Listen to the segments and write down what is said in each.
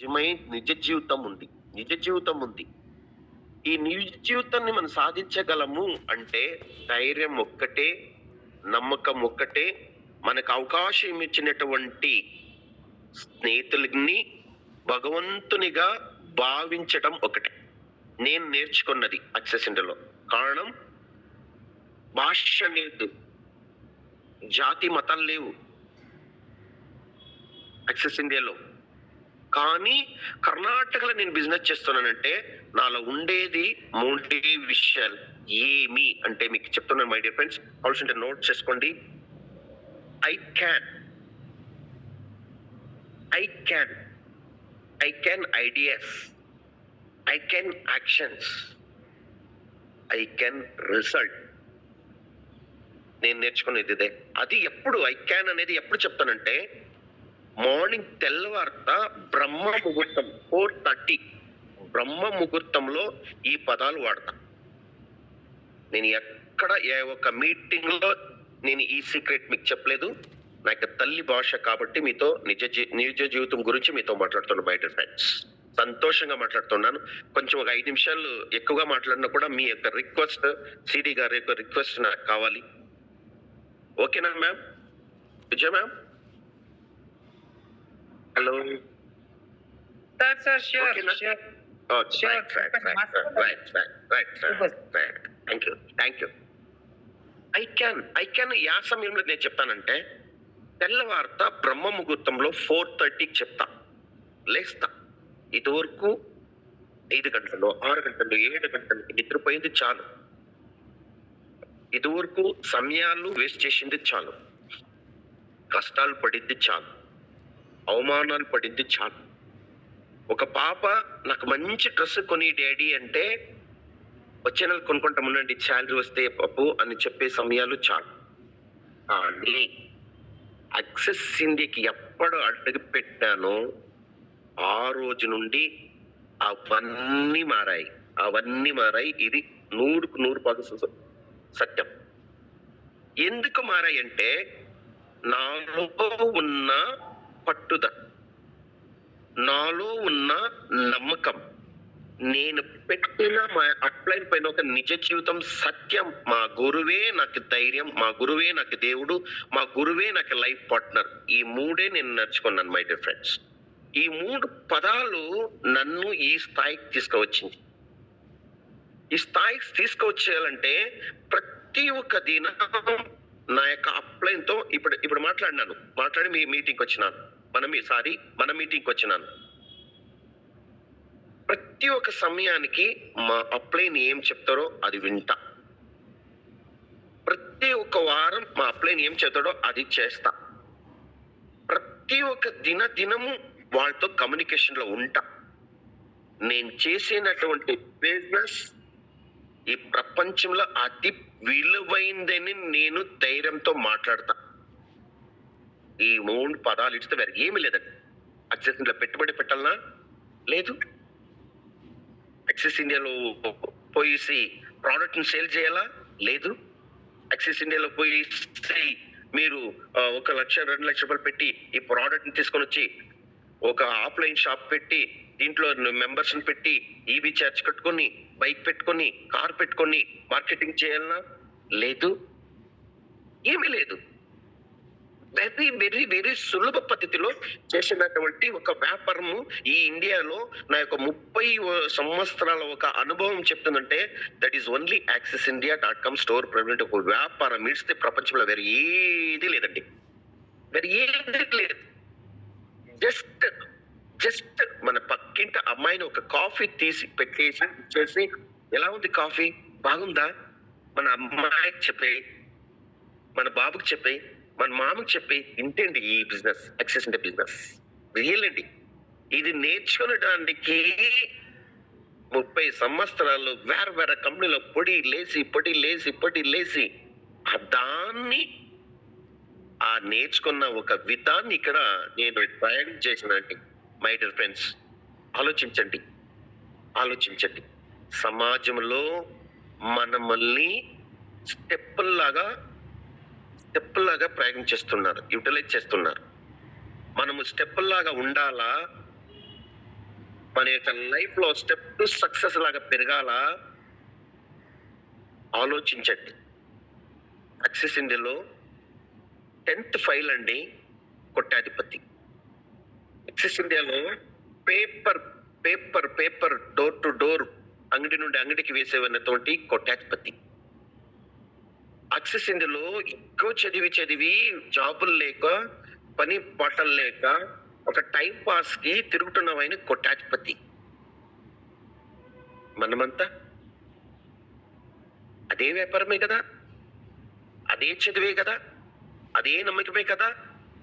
నిజ జీవితం ఉంది. నిజ జీవితం ఉంది. ఈ నిజ జీవితాన్ని మనం సాధించగలము అంటే ధైర్యం ఒక్కటే, నమ్మకం ఒక్కటే, మనకు అవకాశం ఇచ్చినటువంటి స్నేహితులని భగవంతునిగా భావించటం ఒకటే. నేను నేర్చుకున్నది అక్సెస్ ఇండియాలో. కారణం భాష లేదు, జాతి మతాలు లేవు అక్సెస్ ఇండియాలో. కానీ కర్ణాటకలో నేను బిజినెస్ చేస్తున్నానంటే నాలో ఉండేది మూడే విషయాలు. ఏమి అంటే మీకు చెప్తున్నాను మై డియర్ ఫ్రెండ్స్, కావాల్సింటే నోట్ చేసుకోండి. I can ideas, I can actions, I can result. నేను నేర్చుకునేది ఇదే. అది ఎప్పుడు ఐ క్యాన్ అనేది ఎప్పుడు చెప్తానంటే మార్నింగ్ తెల్లవార్త బ్రహ్మ ముహూర్తం 4:30 బ్రహ్మ ముహూర్తంలో ఈ పదాలు వాడతా. నేను ఎక్కడ ఏ ఒక్క మీటింగ్ లో నేను ఈ సీక్రెట్ మీకు చెప్పలేదు. నాకు తల్లి భాష కాబట్టి మీతో నిజ జీవితం గురించి మీతో మాట్లాడుతున్నాను మై డియర్ ఫ్రెండ్స్. సంతోషంగా మాట్లాడుతున్నాను. కొంచెం ఒక 5 నిమిషాలు ఎక్కువగా మాట్లాడినా కూడా మీ యొక్క రిక్వెస్ట్, సిడి గారి యొక్క రిక్వెస్ట్ నాకు కావాలి. ఓకేనా ma'am? Vijaya ma'am, hello. Sir, sure. Thank you. I can yeah సమయంలో నేను చెప్తానంటే తెల్లవార్త బ్రహ్మ ముహూర్తంలో 4:30కి చెప్తా, లేస్తా. ఇదివరకు 5 గంటలు, 6 గంటలు, 7 గంటలు నిద్రపోయింది చాలు. ఇదివరకు సమయాలు వేస్ట్ చేసింది చాలు, కష్టాలు పడింది చాలు, అవమానాలు పడింది చాలు. ఒక పాప నాకు మంచి డ్రెస్ కొని డాడీ అంటే వచ్చే నెల కొనుక్కుంటాం ఉండండి, శాలరీ వస్తే పప్పు అని చెప్పే సమయాలు చాలు. కానీ అక్సెస్ ఇండియాకి ఎప్పుడు అడుగు పెట్టానో ఆ రోజు నుండి అవన్నీ మారాయి. ఇది 100% సత్యం. ఎందుకు మారాయి అంటే నాలో ఉన్న పట్టుదల, నాలో ఉన్న నమ్మకం, నేను పెట్టిన మా అప్లైన్ పైన ఒక నిజ జీవితం సత్యం. మా గురువే నాకు ధైర్యం, మా గురువే నాకు దేవుడు, మా గురువే నాకు లైఫ్ పార్ట్నర్. ఈ మూడే నేను నడుచుకున్నాను మై డియర్ ఫ్రెండ్స్. ఈ 3 పదాలు నన్ను ఈ స్థాయికి తీసుకువచ్చింది. ఈ స్థాయికి తీసుకువచ్చేయాలంటే ప్రతి ఒక్క దినం నా యొక్క అప్లైన్ తో ఇప్పుడు మాట్లాడి మీ మీటింగ్కి వచ్చినాను, మన మీటింగ్కి వచ్చినాను. ప్రతి ఒక్క సమయానికి మా అప్లైన్ ఏం చెప్తారో అది వింటా. ప్రతి ఒక్క వారం మా అప్లైన్ ఏం చెప్తాడో అది చేస్తా. ప్రతి ఒక్క దినము వాళ్ళతో కమ్యూనికేషన్ లో ఉంటా. నేను చేసినటువంటి బిజినెస్ ఈ ప్రపంచంలో అతి విలువైందని నేను ధైర్యంతో మాట్లాడతా. ఈ 3 పదాలు ఇస్తే వేరే ఏమీ లేదండి. అక్సెస్ ఇండియాలో పెట్టుబడి పెట్టాలనా? లేదు. అక్సెస్ ఇండియాలో పోయి ప్రోడక్ట్ ని సేల్ చేయాలా? లేదు. అక్సెస్ ఇండియాలో పోయి మీరు 1 లక్ష 2 లక్షల రూపాయలు పెట్టి ఈ ప్రోడక్ట్ ని తీసుకొని వచ్చి ఒక ఆఫ్లైన్ షాప్ పెట్టి దీంట్లో మెంబర్స్ పెట్టి ఈవీ చార్జ్ కట్టుకొని, బైక్ పెట్టుకొని, కార్ పెట్టుకొని మార్కెటింగ్ చేయాలనా? లేదు. ఏమీ లేదు. వెరీ వెరీ వెరీ సులభ పద్ధతిలో చేసినటువంటి ఒక వ్యాపారము ఈ ఇండియాలో నా యొక్క 30 సంవత్సరాల ఒక అనుభవం చెప్తుందంటే that is only accessindia.com store private. ఒక వ్యాపారం ఇస్తే ప్రపంచంలో వేరే ఏది లేదండి, వేరే ఏది లేదు. జస్ట్ మన పక్కింటి అమ్మాయిని ఒక కాఫీ తీసి పెట్టేసి ఇచ్చేసి ఎలా ఉంది కాఫీ, బాగుందా, మన అమ్మాయికి చెప్పే, మన బాబుకి చెప్పే, మన మామకి చెప్పి ఇంతేంటి ఈ business, access India business real అండి. ఇది నేర్చుకునడానికి 30 సంవత్సరాలు వేరే కంపెనీలో పొడి లేసి దాన్ని ఆ నేర్చుకున్న ఒక విధాన్ని ఇక్కడ నేను ప్రయోగం చేసినండి. మై డియర్ ఫ్రెండ్స్, ఆలోచించండి. సమాజంలో మనల్ని స్టెప్పుల్లాగా ప్రయోగం చేస్తున్నారు, యూటిలైజ్ చేస్తున్నారు. మనము స్టెప్పుల్లాగా ఉండాలా, మన యొక్క లైఫ్ లో స్టెప్ టు సక్సెస్ లాగా పెరగాల ఆలోచించండి. యాక్సిస్ ఇండియాలో 10th ఫైల్ అండి కొట్టాధిపతి. యాక్సిస్ ఇండియాలో paper paper paper door to door అంగడి నుండి అంగడికి వేసేవన్నతోటి కొట్టాధిపతి. యాక్సిస్ ఇండియాలో ఎక్కువ చదివి జాబులు లేక పని పాటలు లేక ఒక టైం పాస్ కి తిరుగుతున్నవైన కొట్టాధిపతి. మనమంతా అదే వ్యాపారమే కదా, అదే చదివే కదా, అదే నమ్మకమే కదా,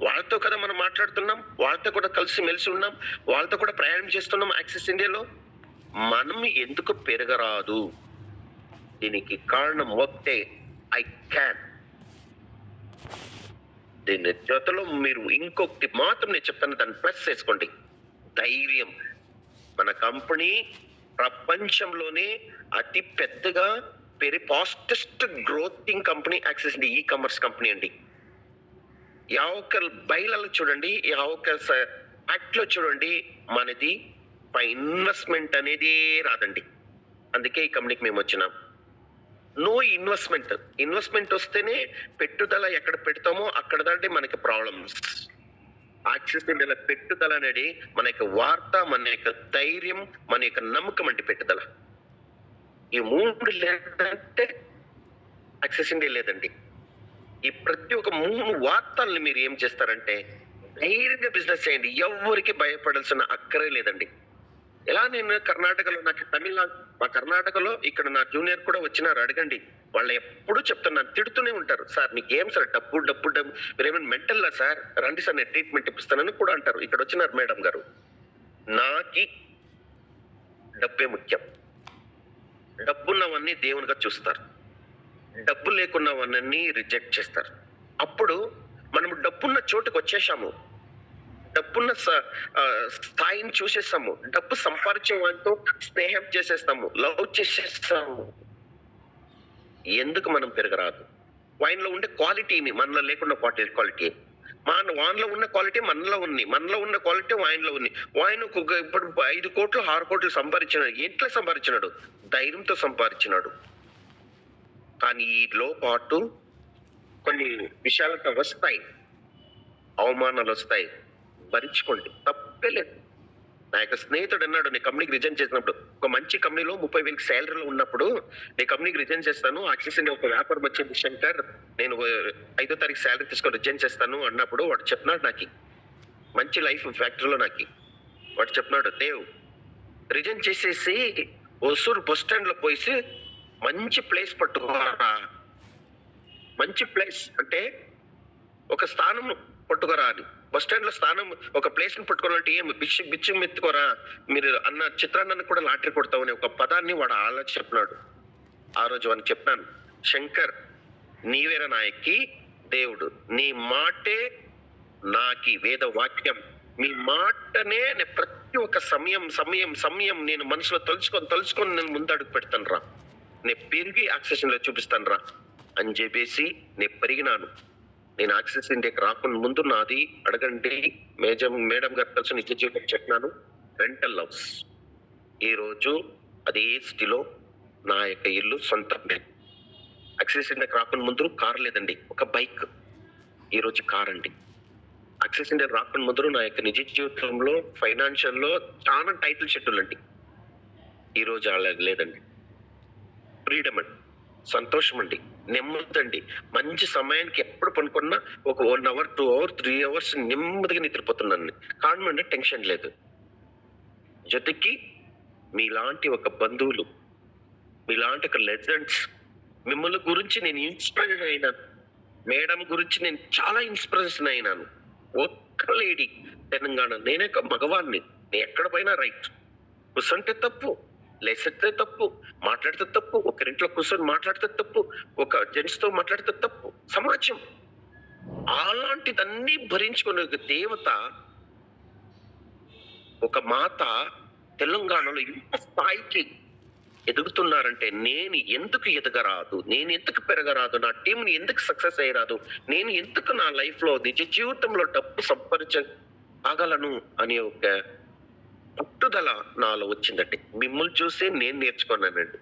వాళ్ళతో కదా మనం మాట్లాడుతున్నాం, వాళ్ళతో కూడా కలిసి మెలిసి ఉన్నాం, వాళ్ళతో కూడా ప్రయాణం చేస్తున్నాం. యాక్సిస్ ఇండియాలో మనం ఎందుకు పెరగరాదు? దీనికి కారణం ఒకటే, ఐ క్యాన్. దీని జతలో మీరు ఇంకొకటి మాత్రం నేను చెప్తాను, దాన్ని ప్లస్ చేసుకోండి, ధైర్యం. మన కంపెనీ ప్రపంచంలోనే అతి పెద్దగా ఫాస్టెస్ట్ గ్రోతింగ్ company axis India e commerce company అండి. ఒక్క బయలలో చూడండి, ఒక్క యాక్ట్ లో చూడండి, మనది ఇన్వెస్ట్మెంట్ అనేది రాదండి. అందుకే ఈ కంపెనీకి మేము వచ్చినాం. నో ఇన్వెస్ట్మెంట్ వస్తేనే పెట్టుదల ఎక్కడ పెడతామో అక్కడ దాంట్లో మనకి ప్రాబ్లమ్స్. యాక్సిస్ ఇండియాలో పెట్టుదల అనేది మన యొక్క వార్త, మన యొక్క ధైర్యం, మన యొక్క నమ్మకం అంటే పెట్టుదల. ఈ మూడు లేదంటే యాక్సిస్ ఇండియా లేదండి. ఈ ప్రతి ఒక్క 3 వార్తల్ని మీరు ఏం చేస్తారంటే ధైర్యంగా బిజినెస్ చేయండి. ఎవరికి భయపడాల్సిన అక్కరే లేదండి. ఎలా నేను కర్ణాటకలో, నాకు మా కర్ణాటకలో ఇక్కడ నా జూనియర్ కూడా వచ్చినారు, అడగండి. వాళ్ళు ఎప్పుడు చెప్తున్నారు, తిడుతూనే ఉంటారు, సార్ మీకు ఏం సార్ డబ్బు డబ్బు డబ్బు, మీరేమైనా మెంటల్లా సార్, రండి సార్ నేను ట్రీట్మెంట్ ఇప్పిస్తానని కూడా అంటారు. ఇక్కడ వచ్చినారు మేడం గారు. నాకి డబ్బే ముఖ్యం. డబ్బున్నవన్నీ దేవునిగా చూస్తారు, డబ్బు లేకున్నవన్నీ రిజెక్ట్ చేస్తారు. అప్పుడు మనం డబ్బున్న చోటుకు వచ్చేసాము, డబ్బున్న స్థాయిని చూసేస్తాము, డబ్బు సంపాదించే వాళ్ళతో స్నేహం చేసేస్తాము, లవ్ చేసేస్తాము. ఎందుకు మనం పెరగరాదు? వైన్లో ఉండే క్వాలిటీని మనలో లేకుండా క్వాలిటీ, వాన్లో ఉన్న క్వాలిటీ మనలో ఉంది, మనలో ఉన్న క్వాలిటీ వైన్లో ఉంది. వైన్ ఇప్పుడు 5 కోట్లు 6 కోట్లు సంపాదించినాడు. ఎట్లా సంపాదించినాడు? ధైర్యంతో సంపాదించినాడు. కానీ ఈలో పాటు కొన్ని విషయాలతో వస్తాయి, అవమానాలు వస్తాయి, భరించుకోండి, తప్పే లేదు. నా యొక్క స్నేహితుడు అన్నాడు, నీ కంపెనీకి రిజైన్ చేసినప్పుడు, ఒక మంచి కంపెనీలో 30,000 శాలరీలో ఉన్నప్పుడు నీ కంపెనీకి రిజైన్ చేస్తాను, యాక్సిస్ ఇండియా ఒక వ్యాపారం వచ్చింది శంకర్, నేను 5వ తారీఖు శాలరీ తీసుకొని రిజైన్ చేస్తాను అన్నప్పుడు వాడు చెప్పినాడు, నాకు మంచి లైఫ్ ఫ్యాక్టరీలో వాడు చెప్పినాడు, దేవ్ రిజైన్ చేసేసి ఒసూరు బస్ స్టాండ్ లో పోయి మంచి ప్లేస్ పట్టుకోరా. మంచి ప్లేస్ అంటే ఒక స్థానం పట్టుకోరా అని. బస్ స్టాండ్ లో స్థానం, ఒక ప్లేస్ ని పట్టుకోవాలంటే ఏం బిచ్చం ఎత్తుకోరా, మీరు అన్న చిత్రాన్ని కూడా లాటరీ కొడతామని ఒక పదాన్ని వాడు ఆలోచన చెప్పినాడు. ఆ రోజు వాడిని చెప్పినాను, శంకర్ నీవేరా నాయకి దేవుడు, నీ మాటే నాకి వేద వాక్యం, మీ మాటనే ప్రతి ఒక్క సమయం నేను మనసులో తలుచుకొని నేను ముందు అడుగు పెడతాను రా, నేను పెరిగి యాక్సిస్ ఇండియా చూపిస్తాను రా అని చెప్పేసి నేను పెరిగినాను. నేను యాక్సిస్ ఇండియాకి రాకుండా ముందు నాది అడగండి, మేడం గారు కలిసి నిత్య జీవితం చెప్పినాను, రెంటల్ హౌస్. ఈ రోజు అదే సిటీలో నా యొక్క ఇల్లు సొంతం. యాక్సిస్ ఇండియాకి రాకుండా ముందు కార్ లేదండి, ఒక బైక్. ఈ రోజు కార్ అండి. యాక్సిస్ ఇండియా రాకుండా ముందు నా యొక్క నిజ జీవితంలో ఫైనాన్షియల్ లో చాలా టైటిల్ షెడ్యూల్ అండి. ఈ రోజు అలా లేదండి. ఫ్రీడమ్ అండి, సంతోషం అండి, నెమ్మదండి. మంచి సమయానికి ఎప్పుడు పనుకున్నా ఒక 1 hour 2 hours 3 hours నెమ్మదిగా నిద్రపోతున్నాను. కారణం అంటే టెన్షన్ లేదు. జೊತೆకి మీలాంటి ఒక బంధువులు, మీలాంటి ఒక లెజెండ్స్, మిమ్మల్ని గురించి నేను ఇన్స్పైర్ అయినాను. మేడం గురించి నేను చాలా ఇన్స్పిరేషన్ అయినాను. ఒక్క లేడీ తెలంగాణ, నేనే మగవాడిని, నేను ఎక్కడ పోయినా రైట్, కూర్చుంటే తప్పు, లేస్తే తప్పు, మాట్లాడితే తప్పు, ఒకరింట్లో కూర్చొని మాట్లాడితే తప్పు, ఒక జెంట్స్ తో మాట్లాడితే తప్పు, సమాజం అలాంటిదన్నీ భరించుకునే ఒక దేవత, ఒక మాత తెలంగాణలో ఇంత స్థాయికి ఎదుగుతున్నారంటే నేను ఎందుకు ఎదగరాదు, నేను ఎందుకు పెరగరాదు, నా టీంని ఎందుకు సక్సెస్ అయ్యరాదు, నేను ఎందుకు నా లైఫ్ లో నిజ జీవితంలో డబ్బు సంపాదించగలను అనే ఒక పట్టుదల పట్టుదల నాలో వచ్చిందండి. మిమ్మల్ని చూసి నేను నేర్చుకున్నానండి.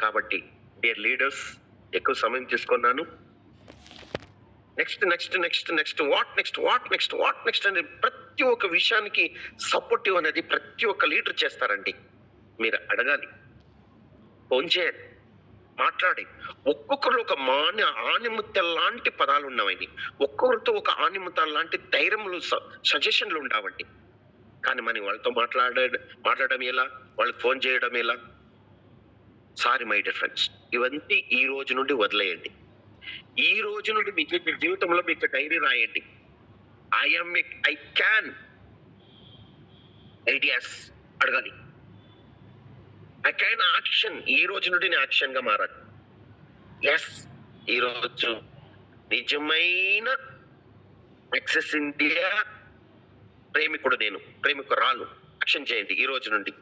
కాబట్టి డియర్ లీడర్స్, ఎక్కువ సమయం తీసుకున్నాను. నెక్స్ట్ అని ప్రతి ఒక్క విషయానికి సపోర్టివ్ అనేది ప్రతి ఒక్క లీడర్ చేస్తారండి. మీరు అడగాలి, ఫోన్ చేయాలి, మాట్లాడి ఒక్కొక్కరు ఒక ఆనిముత్యం లాంటి పదాలు ఉన్నవండి. ఒక్కొక్కరితో ఒక ఆనిముత్యం లాంటి ధైర్యములు సజెషన్లు ఉండవండి. కానీ మనం వాళ్ళతో మాట్లాడడం ఎలా, వాళ్ళకి ఫోన్ చేయడం ఎలా? సారీ మై డియర్ ఫ్రెండ్స్, ఇవన్నీ ఈ రోజు నుండి వదిలేయండి. ఈ రోజు నుండి మీ జీవితంలో మీకు డైరీ రాయండి. ఐ క్యాన్ ఐడియాస్ అడగాలి. I can action. ఈ రోజు నుండి నేను యాక్షన్ గా మారాలి. ఎస్, ఈ రోజు నిజమైన యాక్సెస్ ఇండియా ప్రేమికుడు, నేను ప్రేమికురాలు. యాక్షన్ చేయండి ఈ రోజు నుండి.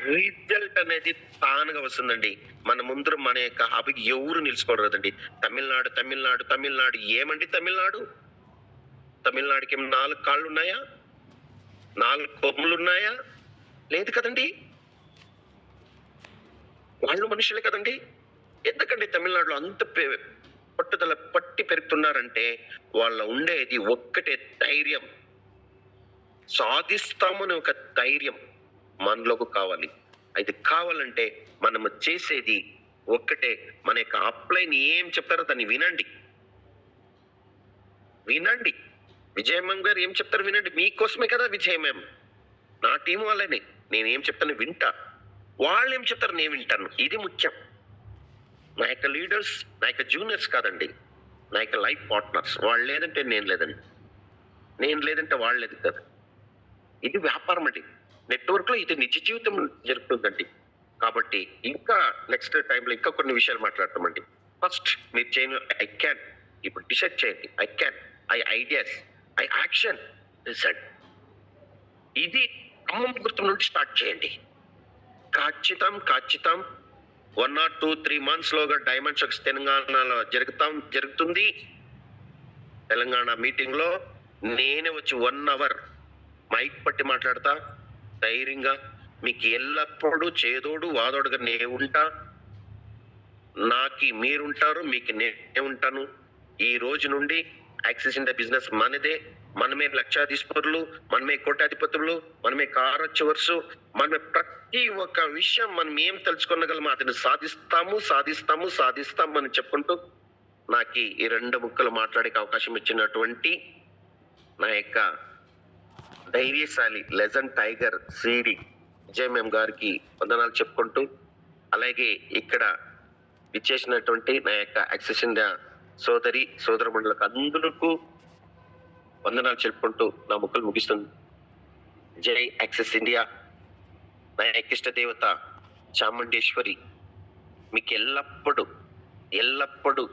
రిజల్ట్ అనేది తానుగా వస్తుందండి. మన ముందు మన యొక్క హాబీకి ఎవరు నిలుచుకోలేదండి. తమిళనాడు ఏమండి? తమిళనాడుకి 4 కాళ్ళు ఉన్నాయా? 4 కొమ్ములు ఉన్నాయా? లేదు కదండి. వాళ్ళు మనుషులే కదండి. ఎందుకండి తమిళనాడులో అంత పట్టుదల పట్టి పెరుగుతున్నారంటే వాళ్ళ ఉండేది ఒక్కటే ధైర్యం. సాధిస్తామని ఒక ధైర్యం మనలోకి కావాలి. అది కావాలంటే మనము చేసేది ఒక్కటే, మన యొక్క అప్లైన్ ఏం చెప్తారో దాన్ని వినండి. విజయమ్మ గారు ఏం చెప్తారు వినండి. మీకోసమే కదా విజయమ్మ, నా టీం వాళ్ళని. నేను ఏం చెప్తాను వింటా, వాళ్ళు ఏం చెప్తారు నేను వింటాను. ఇది ముఖ్యం. నా యొక్క లీడర్స్ నా యొక్క జూనియర్స్ కాదండి, నా యొక్క లైఫ్ పార్ట్నర్స్. వాళ్ళు లేదంటే నేను లేదండి, నేను లేదంటే వాళ్ళు లేదు కదా. ఇది వ్యాపారం అండి. నెట్వర్క్ లో ఇది నిజ జీవితం జరుగుతుందండి. కాబట్టి ఇంకా నెక్స్ట్ టైంలో ఇంకా కొన్ని విషయాలు మాట్లాడతామండి. ఫస్ట్ మీరు చేయను ఐ క్యాన్. ఇప్పుడు డిసైడ్ చేయండి. I can, I ideas, I action, result. ఇది అమ్మమ్మ గుర్తు నుండి స్టార్ట్ చేయండి. ఖచ్చితం 1 or 2, 3 months లోగా డైమండ్ షోస్ తెలంగాణలో జరుగుతుంది. తెలంగాణ మీటింగ్ లో నేనే వచ్చి 1 hour మైక్ పట్టి మాట్లాడతా ధైర్యంగా. మీకు ఎల్లప్పుడూ చేదోడు వాదోడుగా నేను ఉంటా. నాకి మీరుంటారు, మీకు నేను ఉంటాను. ఈ రోజు నుండి యాక్సెస్ ఇండియా బిజినెస్ మనదే. మనమే లక్షాధిపతులు, మనమే కోటాధిపతులు, మనమే కారచ్చవర్స్, మనమే ప్రతి ఒక్క విషయం మనం ఏం తెలుసుకునగలమో అతను సాధిస్తాము అని చెప్పుకుంటూ నాకు ఈ 2 ముక్కలు మాట్లాడే అవకాశం ఇచ్చినటువంటి నా యొక్క ధైర్యశాలి లెజెండ్ టైగర్ సిడి విజయమ్మ గారికి వందనాలు చెప్పుకుంటూ, అలాగే ఇక్కడ విచ్చేసినటువంటి నా యొక్క యాక్సెస్ ఇండియా సోదరమండలకు అందరికీ వందనాలు చెప్పుకుంటూ నా ముక్కలు ముగిస్తుంది. జై యాక్సెస్ ఇండియా. నా యొక్క ఇష్ట దేవత చాముండేశ్వరి మీకు ఎల్లప్పుడూ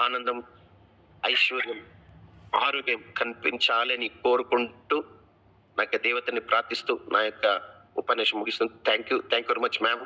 ఆనందం, ఐశ్వర్యం, ఆరోగ్యం కనిపించాలని కోరుకుంటూ నా యొక్క దేవతని ప్రార్థిస్తూ నా యొక్క ఉపన్యాసం ముగిస్తుంది. Thank you very much ma'am.